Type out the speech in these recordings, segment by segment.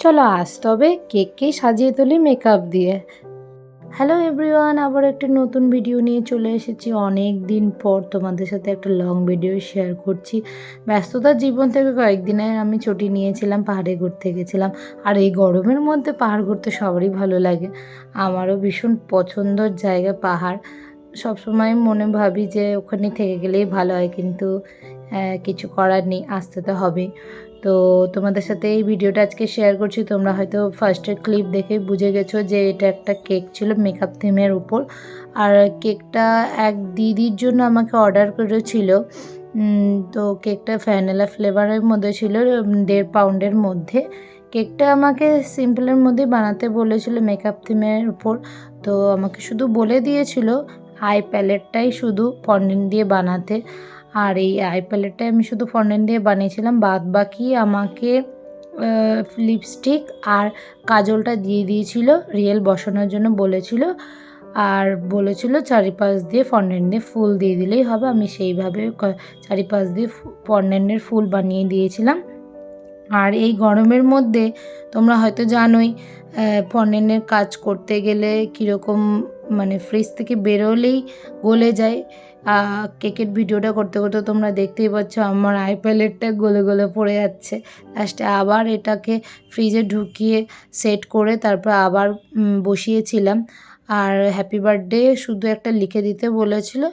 চলো আজ তবে কেককে সাজিয়ে তুলি মেকআপ দিয়ে। হ্যালো এভরিওয়ান, আবার একটা নতুন ভিডিও নিয়ে চলে এসেছি। অনেক দিন পর তোমাদের সাথে একটা লং ভিডিও শেয়ার করছি। ব্যস্ততার জীবন থেকে কয়েকদিনের আমি ছুটি নিয়েছিলাম, পাহাড়ে ঘুরতে গেছিলাম। আর এই গরমের মধ্যে পাহাড় ঘুরতে সবারই ভালো লাগে, আমারও ভীষণ পছন্দের জায়গা পাহাড়। সবসময় মনে ভাবি যে ওখানে থেকে গেলেই ভালো হয়, কিন্তু কিছু করার নেই, আসতে তো হবেই। তো তোমাদের সাথে এই ভিডিওটা আজকে শেয়ার করছি। তোমরা হয়তো ফার্স্টের ক্লিপ দেখে বুঝে গেছো যে এটা একটা কেক ছিল মেকআপ থিমের উপর। আর কেকটা এক দিদির জন্য আমাকে অর্ডার করেছিল। তো কেকটা ভ্যানিলা ফ্লেভারের মধ্যে ছিল, 1.5 পাউন্ডের মধ্যে। কেকটা আমাকে সিম্পলের মধ্যে বানাতে বলেছিল মেকআপ থিমের উপর। তো আমাকে শুধু বলে দিয়েছিল আই প্যালেটটাই শুধু ফন্ডেন্ট দিয়ে বানাতে। আর এই আই প্যালেটটাই আমি শুধু ফন্ডেন্ট দিয়ে বানিয়েছিলাম, বাদ বাকি আমাকে লিপস্টিক আর কাজলটা দিয়ে দিয়েছিল রিয়েল বসানোর জন্য বলেছিল। আর বলেছিল চারিপাশ দিয়ে ফন্ডেন্ট দিয়ে ফুল দিয়ে দিলেই হবে। আমি সেইভাবে চারিপাশ দিয়ে ফন্ডেন্টের ফুল বানিয়ে দিয়েছিলাম। আর এই গরমের মধ্যে তোমরা হয়তো জানোই ফন্ডেন্টের কাজ করতে গেলে কীরকম, মানে ফ্রিজ থেকে বেরোলেই গলে যায়। কেকের ভিডিওটা করতে করতে তোমরা দেখতেই পাচ্ছ আমার আই প্যালেটটা গলে গলে পড়ে যাচ্ছে। লাস্টে আবার এটাকে ফ্রিজে ঢুকিয়ে সেট করে তারপর আবার বসিয়েছিলাম। আর হ্যাপি বার্থডে শুধু একটা লিখে দিতে বলেছিল।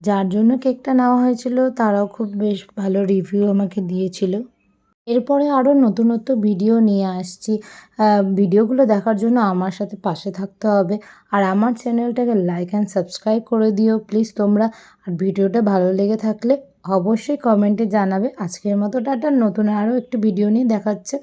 যার জন্য কেকটা নেওয়া হয়েছিল তারাও খুব বেশ ভালো রিভিউ আমাকে দিয়েছিল। এরপরে আরও নতুনত্ব ভিডিও নিয়ে আসছি। ভিডিওগুলো দেখার জন্য আমার সাথে পাশে থাকতে হবে। আর আমার চ্যানেলটাকে লাইক অ্যান্ড সাবস্ক্রাইব করে দিও প্লিজ তোমরা। আর ভিডিওটা ভালো লেগে থাকলে অবশ্যই কমেন্টে জানাবে। আজকের মতো টাটা, নতুন আরও একটি ভিডিও নিয়ে দেখা হচ্ছে।